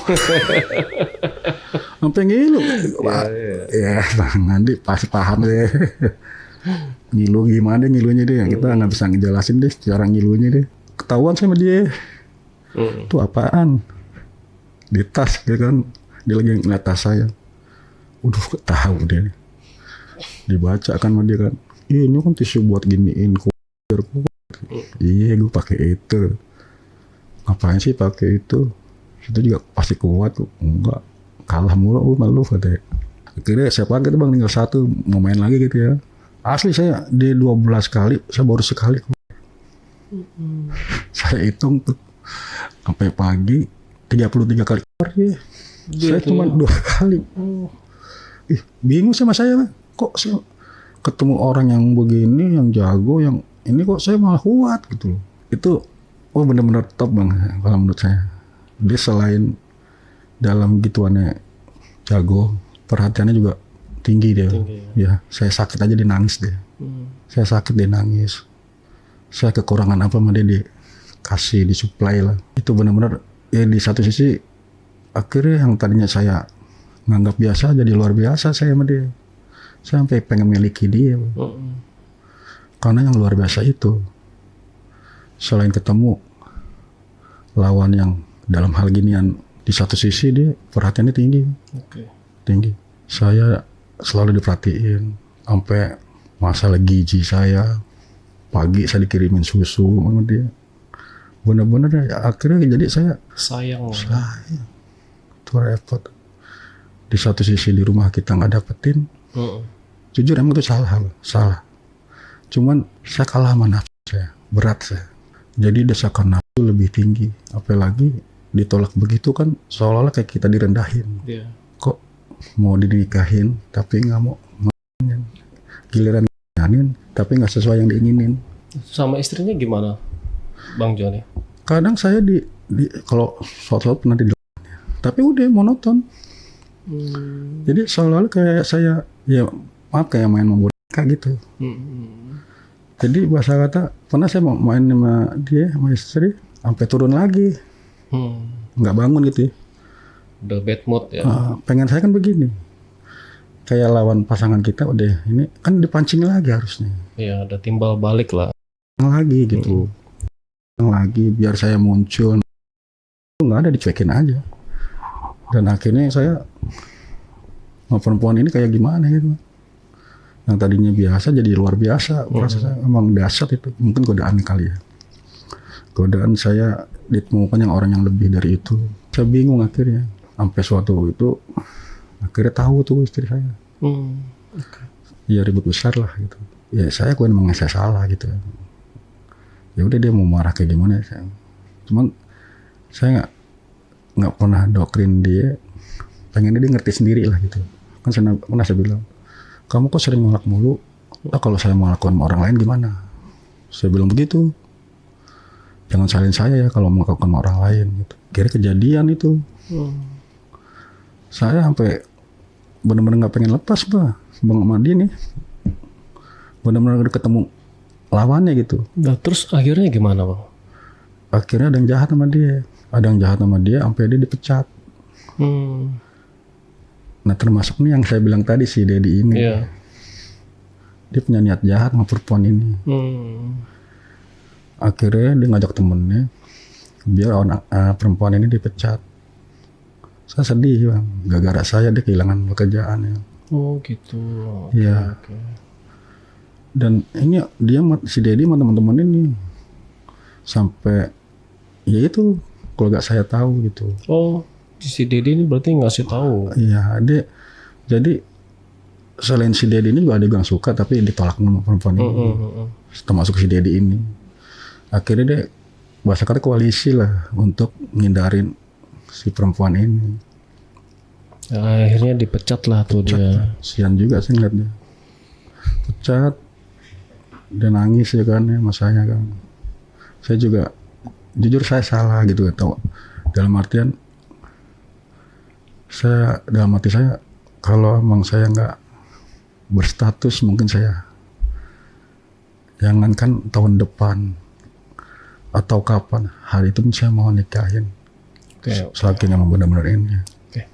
Sampai ngilu. Ya Bang Andi pasti paham deh. Ngilu gimana ngilunya deh. Kita nggak bisa ngejelasin deh cara ngilunya deh. Ketahuan sama dia. Itu apaan? Di tas gitu kan. Dia lagi ngeliat tas saya. Udah tahu dia. Dibaca kan sama dia kan. Ini kan tisu buat giniin kudir. Iya gue pakai itu. Ngapain sih pakai itu? Itu juga pasti kuat kok. Enggak, kalah mulu malu katanya. Akhirnya saya pakai tuh bang, tinggal satu, mau main lagi gitu ya. Asli saya di 12 kali, saya baru sekali. Saya hitung tuh sampai pagi 33 kali keluar ya. Saya cuma 2 kali. Ih, bingung sama saya bang. Kok saya ketemu orang yang begini, yang jago, yang ini kok saya malah kuat gitu loh. Itu benar-benar top bang kalau menurut saya. Dia selain dalam gituannya jago, perhatiannya juga tinggi dia. Ya, saya sakit aja dia nangis dia. Saya sakit dia nangis. Saya kekurangan apa sama dia dikasih, disuplai lah. Itu benar-benar ya di satu sisi akhirnya yang tadinya saya nganggap biasa jadi luar biasa saya sama dia. Saya sampai pengen miliki dia. Karena yang luar biasa itu selain ketemu lawan yang dalam hal ginian, di satu sisi dia perhatiannya tinggi. Tinggi. Saya selalu diperhatiin sampai masalah gizi saya. Pagi saya dikirimin susu sama dia. Bener-bener ya, akhirnya jadi saya sayang. Itu repot. Di satu sisi di rumah kita nggak dapetin. Jujur emang itu salah. Cuman saya kalah sama nafsu saya, berat saya. Jadi desakan nafsu lebih tinggi. Apalagi ditolak begitu kan seolah-olah kayak kita direndahin. Kok mau dinikahin tapi nggak mau giliran nikahin tapi nggak sesuai yang diinginin. Sama istrinya gimana, Bang Joni? Kadang saya kalau soal pernah tapi udah monoton. Jadi seolah-olah kayak saya ya maaf kayak main boneka gitu. Jadi bahasa kata pernah saya mau main sama dia sama istri sampai turun lagi. Nggak bangun gitu ya. Udah bad mood ya. Pengen saya kan begini. Kayak lawan pasangan kita udah ini kan dipancing lagi harusnya. Iya, ada timbal balik lah. Lagi gitu. Lagi biar saya muncul. Nggak ada, dicuekin aja. Dan akhirnya saya sama perempuan ini kayak gimana gitu. Yang tadinya biasa jadi luar biasa. Rasa saya emang dahsyat itu. Mungkin godaan kali ya. Godaan saya ditemukan yang orang yang lebih dari itu. Saya bingung akhirnya. Sampai suatu itu akhirnya tahu tuh istri saya. Ya ribut besar lah gitu. Ya saya memang saya salah gitu. Ya udah dia mau marah kayak gimana saya. Cuman saya nggak pernah doktrin dia. Pengennya dia ngerti sendiri lah gitu. Kan pernah saya bilang, kamu kok sering nolak mulu? Nah, kalau saya mau lakukan sama orang lain gimana? Saya bilang begitu. Jangan salin saya ya kalau mau lakukan sama orang lain gitu. Kira kejadian itu. Saya sampai benar-benar nggak pengen lepas Bang Amadi nih. Benar-benar udah ketemu lawannya gitu. Nah, terus akhirnya gimana Bang? Akhirnya ada yang jahat sama dia. Ada yang jahat sama dia sampai dia dipecat. Nah termasuk nih yang saya bilang tadi si Dedi ini. Dia punya niat jahat sama perempuan ini. Akhirnya dia ngajak temennya biar perempuan ini dipecat. Saya sedih bang, gara-gara saya dia kehilangan pekerjaan ya. Oh gitu. Iya. Oke. Dan ini dia si Dedi sama teman-teman ini sampai ya itu kalau nggak saya tahu gitu. Oh, si Dedi ini berarti ngasih tahu. Iya, dia jadi selain si Dedi ini juga ada yang suka tapi ditolak sama perempuan ini. Termasuk si Dedi ini. Akhirnya dia bahasa kata koalisi lah untuk ngindarin si perempuan ini. Ya, akhirnya dipecat lah tuh dia. Sian juga sih ngeliat dia. Pecat. Dia nangis ya kan ya mas saya kan. Saya juga jujur saya salah gitu atau dalam artian dalam hati saya kalau emang saya nggak berstatus mungkin saya jangankan tahun depan atau kapan hari itu saya mau nikahin. Selagi memang benar-benar ini. Oke.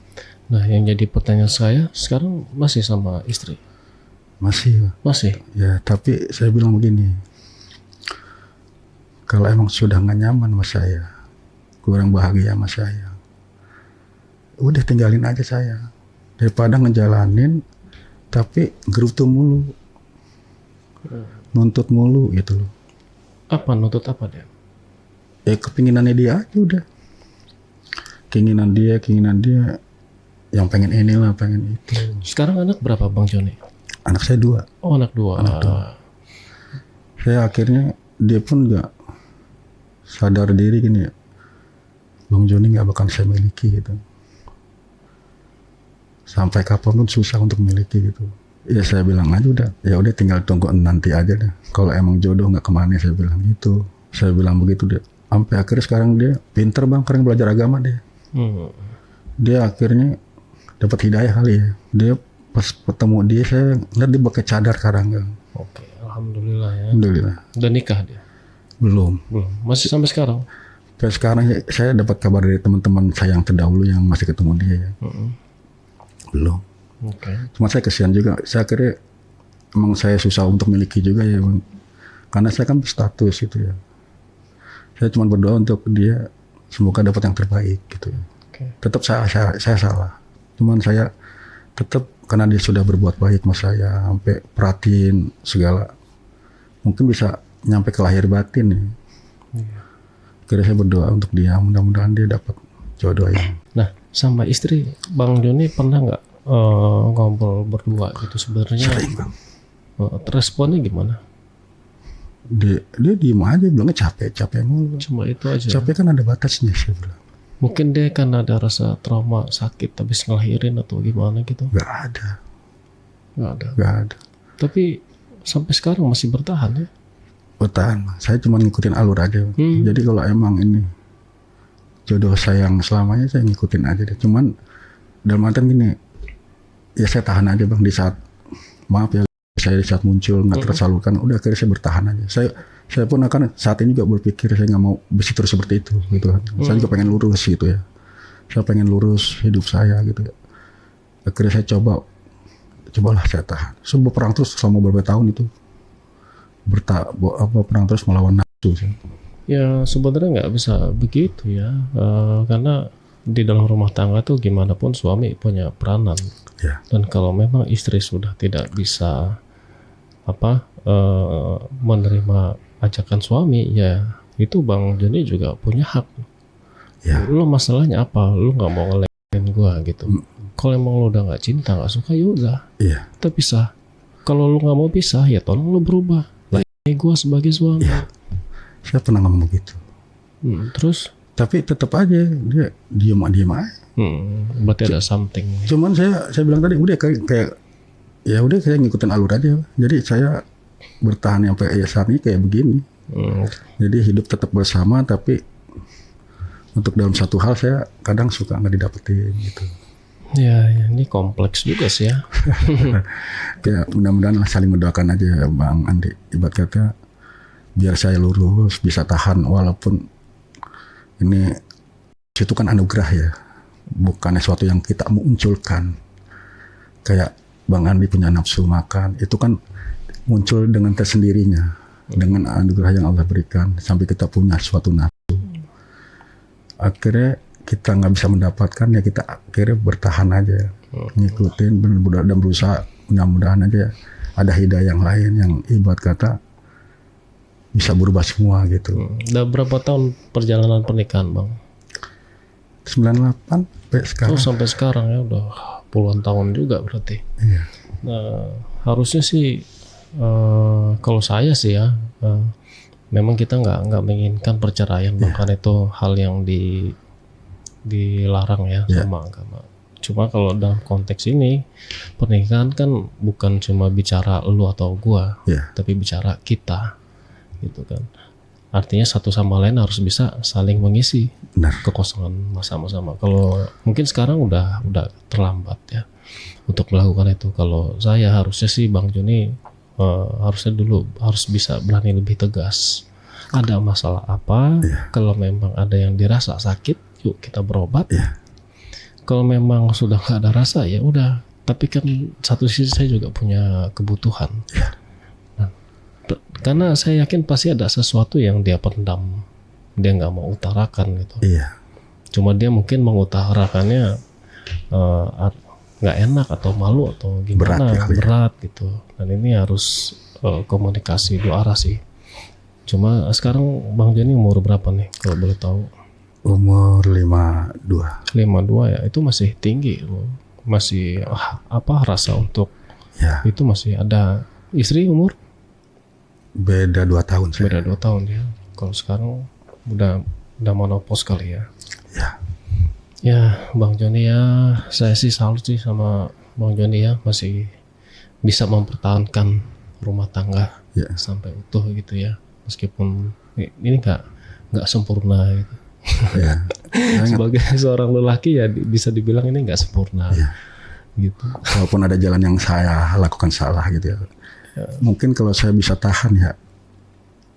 Nah yang jadi pertanyaan saya sekarang masih sama istri? Masih. Ya, tapi saya bilang begini. Kalau emang sudah nggak nyaman sama saya, kurang bahagia sama saya, udah tinggalin aja saya. Daripada ngejalanin, tapi gerutu mulu, nuntut mulu gitu loh. Apa nuntut apa dia? Ya kepinginannya dia aja udah. Keinginan dia, yang pengen inilah, pengen itu. Sekarang anak berapa Bang Joni? Anak saya 2. Oh anak 2. Saya akhirnya dia pun nggak sadar diri gini ya. Bang Joni nggak bakal saya miliki gitu. Sampai kapan pun susah untuk miliki gitu. Ya saya bilang aja udah tinggal tunggu nanti aja deh. Kalau emang jodoh nggak kemana saya bilang gitu. Saya bilang begitu dia. Sampai akhirnya sekarang dia pinter bang, karena belajar agama dia. Dia akhirnya dapat hidayah kali ya. Dia pas ketemu dia saya lihat dia pakai cadar karangga. Oke, alhamdulillah ya. Alhamdulillah. Udah nikah dia? Belum. Masih sampai sekarang? Sampai sekarang saya dapat kabar dari teman-teman saya yang terdahulu yang masih ketemu dia ya. Belum. Oke. Cuma saya kesian juga. Saya kira emang saya susah untuk miliki juga ya bang. Karena saya kan berstatus gitu ya. Saya cuma berdoa untuk dia semoga dapat yang terbaik gitu ya. Tetap saya salah. Cuman saya tetap karena dia sudah berbuat baik sama saya, sampai perhatiin segala, mungkin bisa nyampe ke lahir batin ya. Kira saya berdoa untuk dia, mudah-mudahan dia dapat jodoh yang. Nah, sama istri Bang Joni pernah nggak ngobrol berdua gitu sebenarnya? Sering bang. Responnya gimana? Dia diem aja, bilangnya capek mulu. Cuma itu aja. Capek kan ada batasnya saya bilang. Mungkin dia kan ada rasa trauma sakit habis ngelahirin atau gimana gitu. Gak ada. Tapi sampai sekarang masih bertahan ya? Bertahan. Saya cuma ngikutin alur aja. Jadi kalau emang ini jodoh saya yang selamanya saya ngikutin aja deh. Cuman dalam artian gini, ya saya tahan aja bang di saat saya di saat muncul nggak tersalurkan, udah akhirnya saya bertahan aja. Saya pun akan saat ini juga berpikir saya nggak mau besi terus seperti itu gitu kan. Saya juga pengen lurus gitu ya. Saya pengen lurus hidup saya gitu ya. Akhirnya saya cobalah saya tahan. Sebuah perang terus selama beberapa tahun itu. Perang terus melawan nafsu. Ya sebenarnya nggak bisa begitu ya. Karena di dalam rumah tangga tuh gimana pun suami punya peranan. Ya. Dan kalau memang istri sudah tidak bisa menerima ajakan suami, ya itu Bang Joni juga punya hak. Ya. Lo masalahnya apa? Lo nggak mau ngelekin gua gitu. Kalau emang lo udah nggak cinta, nggak suka, ya udah. Iya. Kita pisah. Kalau lo nggak mau pisah, ya tolong lo berubah. Layani gua sebagai suami. Iya. Saya pernah ngomong begitu. Terus? Tapi tetap aja dia diem aja. Berarti ada something. Cuman saya bilang tadi udah kayak ya udah saya ngikutin alur aja. Jadi saya bertahan sampai saat ini kayak begini. Jadi hidup tetap bersama, tapi untuk dalam satu hal saya kadang suka nggak didapetin gitu. Ya ini kompleks juga sih ya. Kayak mudah-mudahan saling mendoakan aja Bang Andi. Ibarat kata biar saya lurus, bisa tahan walaupun ini itu kan anugerah ya, bukan sesuatu yang kita munculkan. Kayak Bang Andi punya nafsu makan, itu kan muncul dengan tersendirinya, dengan anugerah yang Allah berikan sampai kita punya suatu nafsu. akhirnya kita nggak bisa mendapatkan, ya kita akhirnya bertahan aja, ngikutin benar-benar dan berusaha, mudah-mudahan aja ada hidayah yang lain yang ibarat kata bisa berubah semua gitu. Udah berapa tahun perjalanan pernikahan Bang? 98 sampai sekarang. Oh sampai sekarang ya udah puluhan tahun juga berarti. Iya. Nah, harusnya sih kalau saya sih ya memang kita nggak menginginkan perceraian, bahkan itu hal yang dilarang ya sama agama. Cuma kalau dalam konteks ini pernikahan kan bukan cuma bicara lu atau gua, tapi bicara kita, gitu kan. Artinya satu sama lain harus bisa saling mengisi kekosongan sama-sama. Kalau mungkin sekarang udah terlambat ya untuk melakukan itu. Kalau saya harusnya sih Bang Joni harusnya dulu harus bisa berani lebih tegas. Ada masalah apa? Kalau memang ada yang dirasa sakit, yuk kita berobat. Kalau memang sudah nggak ada rasa ya udah. Tapi kan satu sisi saya juga punya kebutuhan. Karena saya yakin pasti ada sesuatu yang dia pendam, dia nggak mau utarakan gitu. Cuma dia mungkin mengutarakannya nggak enak atau malu atau gimana, berat gitu. Dan ini harus komunikasi dua arah sih. Cuma sekarang Bang Joni umur berapa nih kalau boleh tahu? Umur 52. 52 ya, itu masih tinggi loh. Masih rasa untuk itu masih ada. Istri umur? Beda 2 tahun. Beda 2 tahun ya. Kalau sekarang udah monopos kali ya. Ya Bang Joni ya, saya sih salut sih sama Bang Joni ya, masih bisa mempertahankan rumah tangga sampai utuh gitu ya. Meskipun ini nggak sempurna gitu. Sebagai seorang lelaki ya bisa dibilang ini nggak sempurna. Gitu. Walaupun ada jalan yang saya lakukan salah gitu ya. Mungkin kalau saya bisa tahan ya,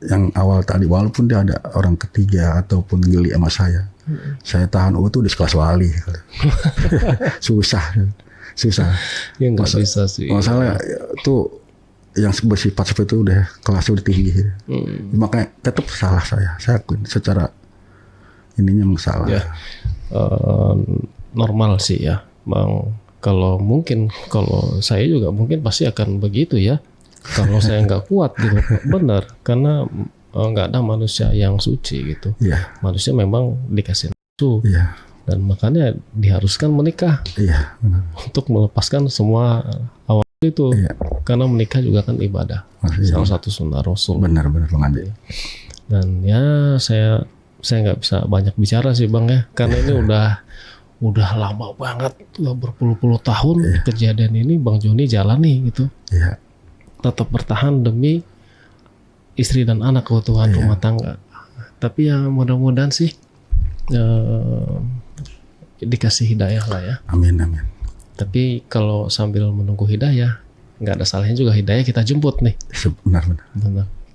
yang awal tadi walaupun dia ada orang ketiga ataupun geli sama saya tahan tuh di sekelas wali. susah. Ya nggak bisa sih. Masalah tuh yang bersifat seperti itu udah kelasnya udah tinggi. Makanya tetap salah saya akuin secara ininya masalah. Normal sih ya Bang. Kalau saya juga mungkin pasti akan begitu ya. Kalau saya nggak kuat gitu, benar. Karena nggak ada manusia yang suci gitu. Manusia memang dikasih nafsu. Dan makanya diharuskan menikah. Untuk melepaskan semua awal itu. Karena menikah juga kan ibadah. Salah satu sunnah Rasul. Benar Bang Andi. Dan ya saya nggak bisa banyak bicara sih Bang ya. Karena ini udah lama banget, udah berpuluh-puluh tahun kejadian ini Bang Joni jalani gitu. Tetap bertahan demi istri dan anak, keutuhan rumah tangga. Tapi ya mudah-mudahan sih dikasih hidayah lah ya. Amin. Tapi kalau sambil menunggu hidayah, nggak ada salahnya juga hidayah kita jemput nih. Benar.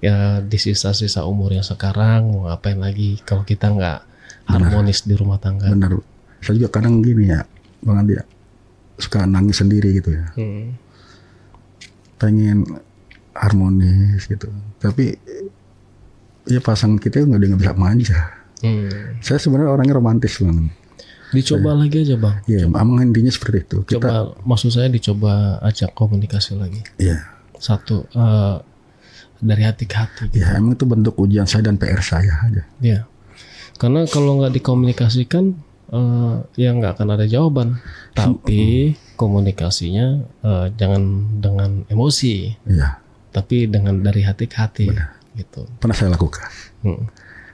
Ya di sisa-sisa umur yang sekarang mau ngapain lagi kalau kita nggak harmonis di rumah tangga. Benar. Saya juga kadang gini ya, Bang Andi ya, suka nangis sendiri gitu ya. Pengen harmonis gitu. Tapi ya pasangan kita nggak bisa manja. Saya sebenarnya orangnya romantis Bang. Dicoba lagi aja Bang. Iya, emang intinya seperti itu. Maksud saya dicoba ajak komunikasi lagi. Satu dari hati ke hati. Gitu. Emang itu bentuk ujian saya dan PR saya aja. Karena kalau nggak dikomunikasikan ya nggak akan ada jawaban. Tapi komunikasinya jangan dengan emosi. Tapi dengan dari hati ke hati. Gitu. Pernah saya lakukan.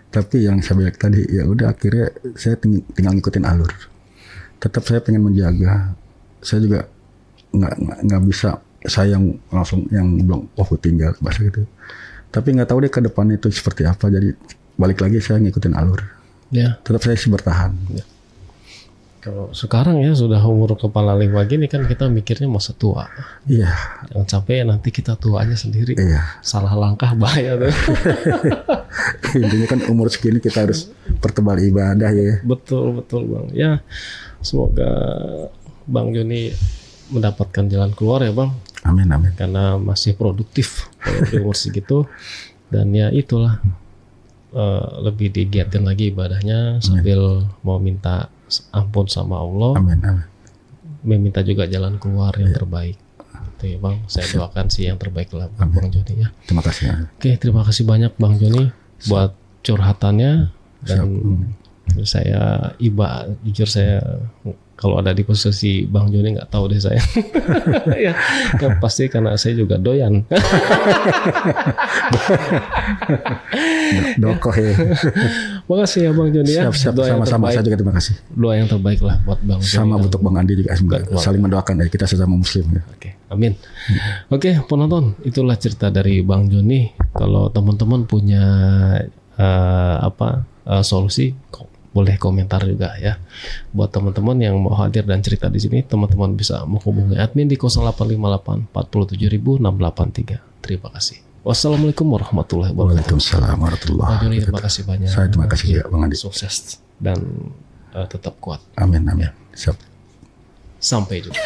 Tapi yang saya bilang tadi ya udah akhirnya saya tinggal ngikutin alur. Tetap saya pengen menjaga. Saya juga nggak bisa sayang langsung yang bilang tinggal bahasa gitu. Tapi nggak tahu deh ke depan itu seperti apa. Jadi balik lagi saya ngikutin alur. Tetap saya sih bertahan. Kalau sekarang ya sudah umur kepala 5 gini kan kita mikirnya masa tua. Jangan sampai nanti kita tuanya sendiri. Salah langkah bahaya tuh. Intinya kan umur segini kita harus pertebal ibadah ya. Betul Bang. Ya semoga Bang Joni mendapatkan jalan keluar ya Bang. Amin. Karena masih produktif kalau di umur segitu. Dan ya itulah lebih digiatin lagi ibadahnya sambil mau minta ampun sama Allah. Amin. Amin. Meminta juga jalan keluar yang terbaik. Itu ya Bang, saya doakan sih yang terbaik lah buat Bang Joni ya. Terima kasih. Oke, terima kasih banyak Bang Joni buat curhatannya dan saya jujur saya kalau ada di posisi Bang Joni nggak tahu deh saya. Ya, kan pasti karena saya juga doyan. Dokoh ya. Makasih ya Bang Joni ya. Siap. Sama-sama, saya juga terima kasih. Doa yang terbaik lah buat Bang Joni. Sama untuk Bang Andi juga, saling mendoakan ya, kita sesama muslim ya. Oke, amin. Oke, penonton, itulah cerita dari Bang Joni. Kalau teman-teman punya solusi, boleh komentar juga ya. Buat teman-teman yang mau hadir dan cerita di sini, teman-teman bisa menghubungi admin di 0858 47683. Terima kasih. Wassalamualaikum warahmatullahi wabarakatuh. Waalaikumsalam warahmatullahi Bang Joni, wabarakatuh. terima kasih banyak. Saya terima kasih juga Bang Andi. Sukses dan tetap kuat. Amin. Siap. Sampai jumpa.